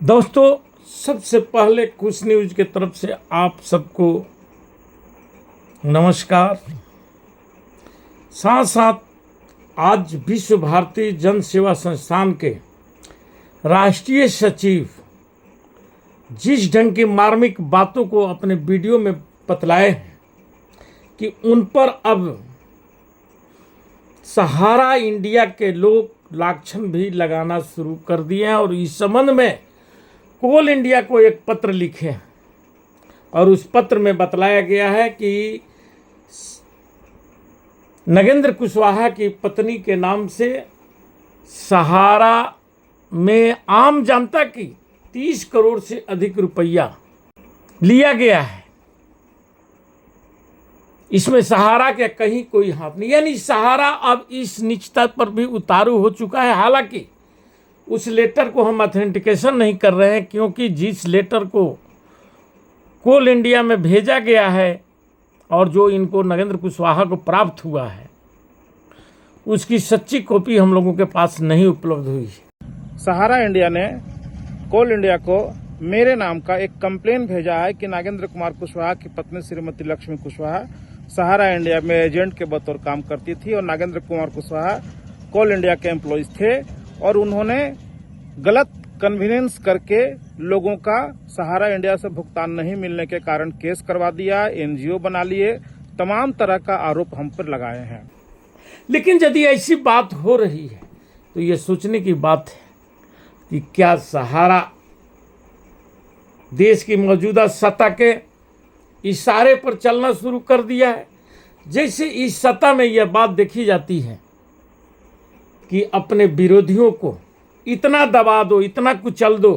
दोस्तों, सबसे पहले कुछ न्यूज की तरफ से आप सबको नमस्कार। साथ साथ आज विश्व भारती जन सेवा संस्थान के राष्ट्रीय सचिव जिस ढंग की मार्मिक बातों को अपने वीडियो में बतलाए हैं कि उन पर अब सहारा इंडिया के लोग लांछन भी लगाना शुरू कर दिए हैं और इस संबंध में कोल इंडिया को एक पत्र लिखे और उस पत्र में बतलाया गया है कि नगेंद्र कुशवाहा की पत्नी के नाम से सहारा में आम जनता की 30 करोड़ से अधिक रुपया लिया गया है। इसमें सहारा के कहीं कोई हाथ नहीं, यानी सहारा अब इस निजता पर भी उतारू हो चुका है। हालांकि उस लेटर को हम ऑथेंटिकेशन नहीं कर रहे हैं, क्योंकि जिस लेटर को कोल इंडिया में भेजा गया है और जो इनको नगेंद्र कुशवाहा को प्राप्त हुआ है, उसकी सच्ची कॉपी हम लोगों के पास नहीं उपलब्ध हुई। सहारा इंडिया ने कोल इंडिया को मेरे नाम का एक कंप्लेन भेजा है कि नागेंद्र कुमार कुशवाहा की पत्नी श्रीमती लक्ष्मी कुशवाहा सहारा इंडिया में एजेंट के बतौर काम करती थी और नागेंद्र कुमार कुशवाहा कोल इंडिया के एम्प्लॉइज थे और उन्होंने गलत कन्वीनियंस करके लोगों का सहारा इंडिया से भुगतान नहीं मिलने के कारण केस करवा दिया, एनजीओ बना लिए, तमाम तरह का आरोप हम पर लगाए हैं। लेकिन यदि ऐसी बात हो रही है तो ये सोचने की बात है कि क्या सहारा देश की मौजूदा सत्ता के इशारे पर चलना शुरू कर दिया है। जैसे इस सत्ता में यह बात देखी जाती है कि अपने विरोधियों को इतना दबा दो, इतना कुचल दो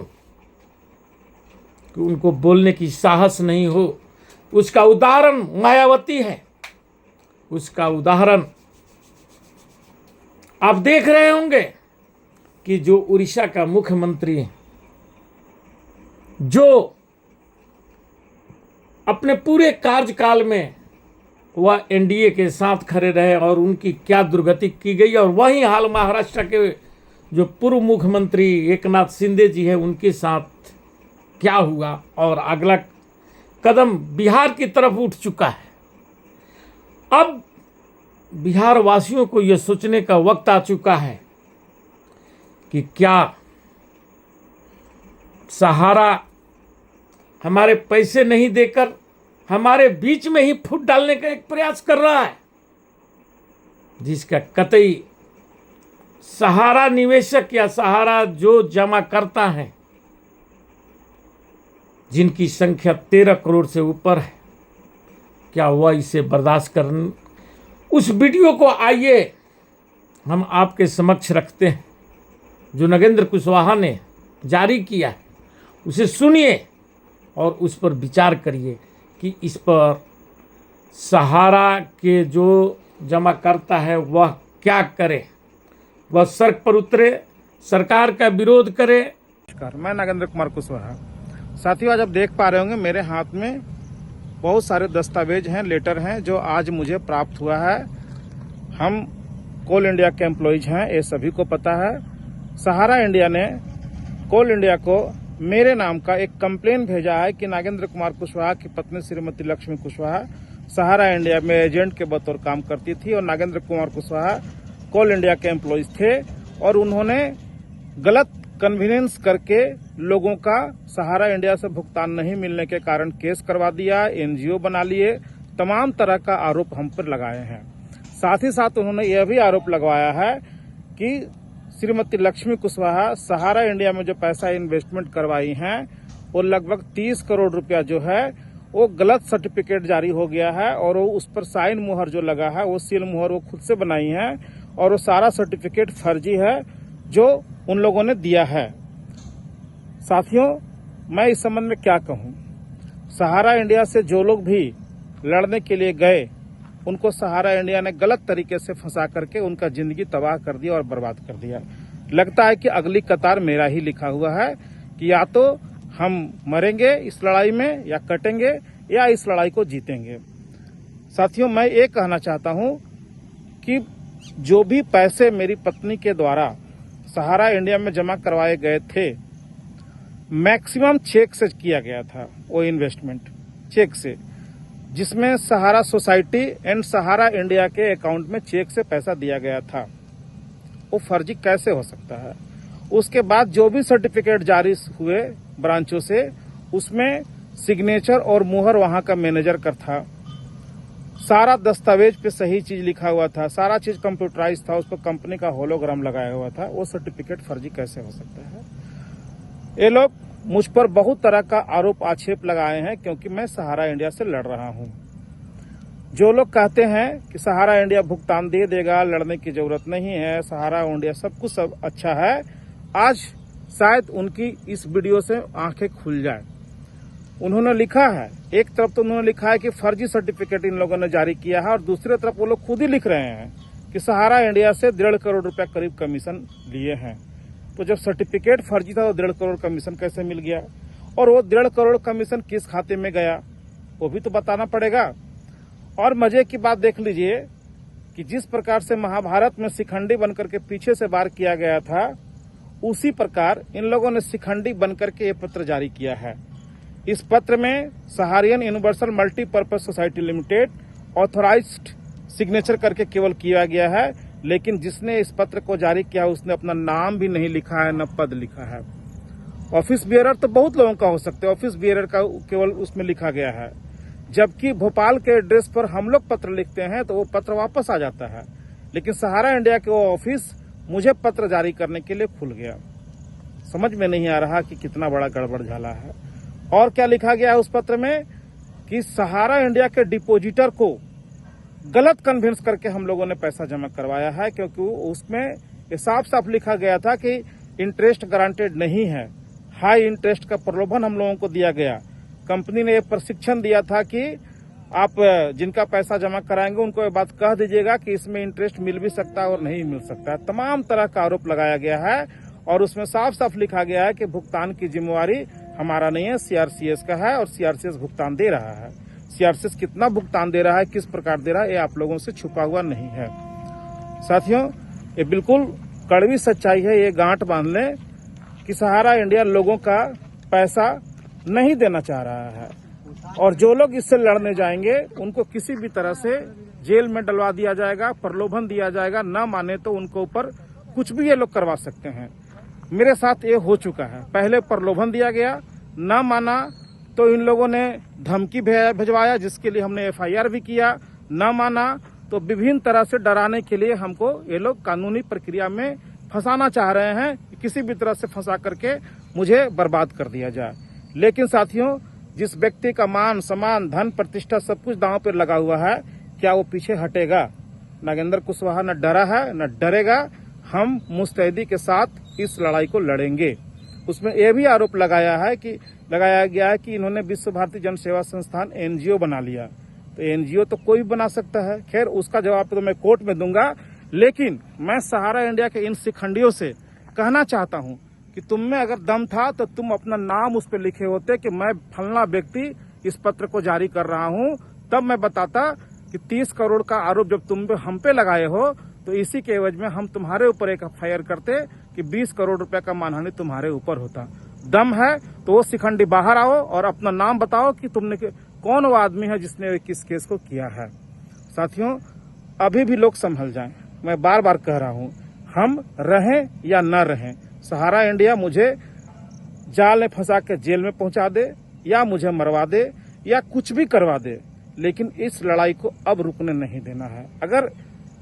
कि उनको बोलने की साहस नहीं हो। उसका उदाहरण मायावती है। उसका उदाहरण आप देख रहे होंगे कि जो उड़ीसा का मुख्यमंत्री है, जो अपने पूरे कार्यकाल में वह एनडीए के साथ खड़े रहे और उनकी क्या दुर्गति की गई, और वही हाल महाराष्ट्र के जो पूर्व मुख्यमंत्री एकनाथ शिंदे जी हैं उनके साथ क्या हुआ, और अगला कदम बिहार की तरफ उठ चुका है। अब बिहार वासियों को यह सोचने का वक्त आ चुका है कि क्या सहारा हमारे पैसे नहीं देकर हमारे बीच में ही फूट डालने का एक प्रयास कर रहा है, जिसका कतई सहारा निवेशक या सहारा जो जमा करता है, जिनकी संख्या 13 करोड़ से ऊपर है, क्या वह इसे बर्दाश्त कर। उस वीडियो को आइए हम आपके समक्ष रखते हैं जो नगेंद्र कुशवाहा ने जारी किया है, उसे सुनिए और उस पर विचार करिए कि इस पर सहारा के जो जमा करता है वह क्या करे। वह सड़क पर उतरे, सरकार का विरोध करे। नमस्कार, मैं नागेंद्र कुमार कुशवाहा। साथियों, आज आप देख पा रहे होंगे मेरे हाथ में बहुत सारे दस्तावेज हैं, लेटर हैं जो आज मुझे प्राप्त हुआ है। हम कोल इंडिया के एम्प्लॉइज हैं, ये सभी को पता है। सहारा इंडिया ने कोल इंडिया को मेरे नाम का एक कंप्लेन भेजा है कि नागेंद्र कुमार कुशवाहा की पत्नी श्रीमती लक्ष्मी कुशवाहा सहारा इंडिया में एजेंट के बतौर काम करती थी और नागेंद्र कुमार कुशवाहा कोल इंडिया के एम्प्लॉइज थे और उन्होंने गलत कन्वीनियंस करके लोगों का सहारा इंडिया से भुगतान नहीं मिलने के कारण केस करवा दिया, एनजीओ बना लिए, तमाम तरह का आरोप हम पर लगाए हैं। साथ ही साथ उन्होंने यह भी आरोप लगवाया है कि श्रीमती लक्ष्मी कुशवाहा सहारा इंडिया में जो पैसा इन्वेस्टमेंट करवाई हैं वो लगभग 30 करोड़ रुपया जो है वो गलत सर्टिफिकेट जारी हो गया है और वो उस पर साइन मुहर जो लगा है वो सील मुहर वो खुद से बनाई है और वो सारा सर्टिफिकेट फर्जी है जो उन लोगों ने दिया है। साथियों, मैं इस संबंध में क्या कहूं। सहारा इंडिया से जो लोग भी लड़ने के लिए गए उनको सहारा इंडिया ने गलत तरीके से फंसा करके उनका जिंदगी तबाह कर दिया और बर्बाद कर दिया। लगता है कि अगली कतार मेरा ही लिखा हुआ है कि या तो हम मरेंगे इस लड़ाई में या कटेंगे या इस लड़ाई को जीतेंगे। साथियों, मैं ये कहना चाहता हूं कि जो भी पैसे मेरी पत्नी के द्वारा सहारा इंडिया में जमा करवाए गए थे मैक्सिमम चेक से किया गया था वो इन्वेस्टमेंट, चेक से, जिसमें सहारा सोसाइटी एंड सहारा इंडिया के अकाउंट में चेक से पैसा दिया गया था। वो फर्जी कैसे हो सकता है? उसके बाद जो भी सर्टिफिकेट जारी हुए ब्रांचों से, उसमें सिग्नेचर और मुहर वहां का मैनेजर का था। सारा दस्तावेज पे सही चीज लिखा हुआ था, सारा चीज कंप्यूटराइज था, उस पर कंपनी का होलोग्राम लगाया हुआ था। वो सर्टिफिकेट फर्जी कैसे हो सकता है? ये लोग मुझ पर बहुत तरह का आरोप आक्षेप लगाए हैं, क्योंकि मैं सहारा इंडिया से लड़ रहा हूं। जो लोग कहते हैं कि सहारा इंडिया भुगतान दे देगा, लड़ने की जरूरत नहीं है, सहारा इंडिया सब कुछ सब अच्छा है, आज शायद उनकी इस वीडियो से आंखें खुल जाए। उन्होंने लिखा है, एक तरफ तो उन्होंने लिखा है कि फर्जी सर्टिफिकेट इन लोगों ने जारी किया है, और दूसरी तरफ वो लोग खुद ही लिख रहे हैं कि सहारा इंडिया से 1.5 करोड़ रुपया करीब कमीशन लिए हैं। तो जब सर्टिफिकेट फर्जी था तो 1.5 करोड़ कमीशन कैसे मिल गया? और वो 1.5 करोड़ कमीशन किस खाते में गया, वो भी तो बताना पड़ेगा। और मजे की बात देख लीजिए कि जिस प्रकार से महाभारत में शिखंडी बनकर के पीछे से वार किया गया था, उसी प्रकार इन लोगों ने शिखंडी बनकर के ये पत्र जारी किया है। इस पत्र में Sahariyan Universal Multipurpose Society Limited authorised signature करके केवल किया गया है, लेकिन जिसने इस पत्र को जारी किया उसने अपना नाम भी नहीं लिखा है, न पद लिखा है। ऑफिस बियरर तो बहुत लोगों का हो सकता है, ऑफिस बियरर का केवल उसमें लिखा गया है। जबकि भोपाल के एड्रेस पर हम लोग पत्र लिखते हैं तो वो पत्र वापस आ जाता है, लेकिन सहारा इंडिया के वो ऑफिस मुझे पत्र जारी करने के लिए खुल गया। समझ में नहीं आ रहा कि कितना बड़ा गड़बड़ झाला है। और क्या लिखा गया है उस पत्र में कि सहारा इंडिया के डिपोजिटर को गलत कन्विंस करके हम लोगों ने पैसा जमा करवाया है, क्योंकि उसमें साफ साफ लिखा गया था कि इंटरेस्ट गारंटेड नहीं है, हाई इंटरेस्ट का प्रलोभन हम लोगों को दिया गया। कंपनी ने प्रशिक्षण दिया था कि आप जिनका पैसा जमा कराएंगे उनको ये बात कह दीजिएगा कि इसमें इंटरेस्ट मिल भी सकता है और नहीं मिल सकता है। तमाम तरह का आरोप लगाया गया है, और उसमें साफ साफ लिखा गया है कि भुगतान की जिम्मेवारी हमारा नहीं है, सीआरसीएस का है, और सीआरसीएस भुगतान दे रहा है। सीआरसीएस कितना भुगतान दे रहा है, किस प्रकार दे रहा है, ये आप लोगों से छुपा हुआ नहीं है। साथियों, ये बिल्कुल कड़वी सच्चाई है, ये गांठ बांध लें कि सहारा इंडिया लोगों का पैसा नहीं देना चाह रहा है, और जो लोग इससे लड़ने जाएंगे उनको किसी भी तरह से जेल में डलवा दिया जाएगा, प्रलोभन दिया जाएगा। न माने तो उनको ऊपर कुछ भी ये लोग करवा सकते हैं। मेरे साथ ये हो चुका है, पहले प्रलोभन दिया गया, न माना तो इन लोगों ने धमकी भिजवाया, जिसके लिए हमने एफआईआर भी किया। न माना तो विभिन्न तरह से डराने के लिए हमको ये लोग कानूनी प्रक्रिया में फंसाना चाह रहे हैं, किसी भी तरह से फंसा करके मुझे बर्बाद कर दिया जाए। लेकिन साथियों, जिस व्यक्ति का मान सम्मान धन प्रतिष्ठा सब कुछ दांव पर लगा हुआ है, क्या वो पीछे हटेगा? नागेंद्र कुशवाहा न डरा है न डरेगा। हम मुस्तैदी के साथ इस लड़ाई को लड़ेंगे। उसमें यह भी आरोप लगाया गया है कि इन्होंने विश्व भारती जन सेवा संस्थान एनजीओ बना लिया। तो एनजीओ तो कोई भी बना सकता है, खैर उसका जवाब तो मैं कोर्ट में दूंगा। लेकिन मैं सहारा इंडिया के इन शिखंडियों से कहना चाहता हूं कि तुम में अगर दम था तो तुम अपना नाम उस पर लिखे होते कि मैं फलना व्यक्ति इस पत्र को जारी कर रहा हूं, तब मैं बताता कि 30 करोड़ का आरोप जब तुम हम पे लगाए हो तो इसी के एवज में हम तुम्हारे ऊपर एक एफआईआर करते कि 20 करोड़ रुपए का मानहानि तुम्हारे ऊपर होता। दम है तो वो शिखंडी बाहर आओ और अपना नाम बताओ कि तुमने कौन वो आदमी है जिसने किस केस को किया है। साथियों, अभी भी लोग संभल जाएं, मैं बार बार कह रहा हूं, हम रहें या न रहें, सहारा इंडिया मुझे जाल में फंसा के जेल में पहुंचा दे या मुझे मरवा दे या कुछ भी करवा दे, लेकिन इस लड़ाई को अब रुकने नहीं देना है। अगर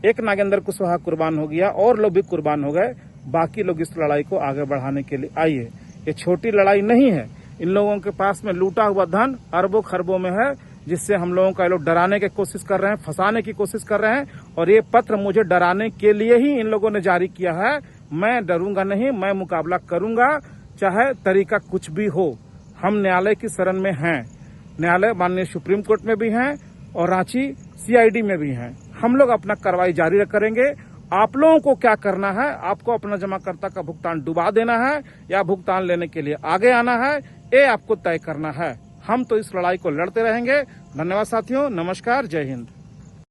एक नागेंद्र कुशवाहा कुर्बान हो गया और लोग भी कुर्बान हो गए, बाकी लोग इस लड़ाई को आगे बढ़ाने के लिए आइए। ये छोटी लड़ाई नहीं है, इन लोगों के पास में लूटा हुआ धन अरबों खरबों में है, जिससे हम लोगों का लोग डराने की कोशिश कर रहे हैं, फंसाने की कोशिश कर रहे हैं। और ये पत्र मुझे डराने के लिए ही इन लोगों ने जारी किया है। मैं डरूंगा नहीं, मैं मुकाबला करूंगा, चाहे तरीका कुछ भी हो। हम न्यायालय की शरण में हैं, न्यायालय माननीय सुप्रीम कोर्ट में भी हैं और रांची सीआईडी में भी हैं। हम लोग अपना कार्रवाई जारी करेंगे। आप लोगों को क्या करना है, आपको अपना जमाकर्ता का भुगतान डुबा देना है या भुगतान लेने के लिए आगे आना है, ये आपको तय करना है। हम तो इस लड़ाई को लड़ते रहेंगे। धन्यवाद साथियों, नमस्कार, जय हिंद।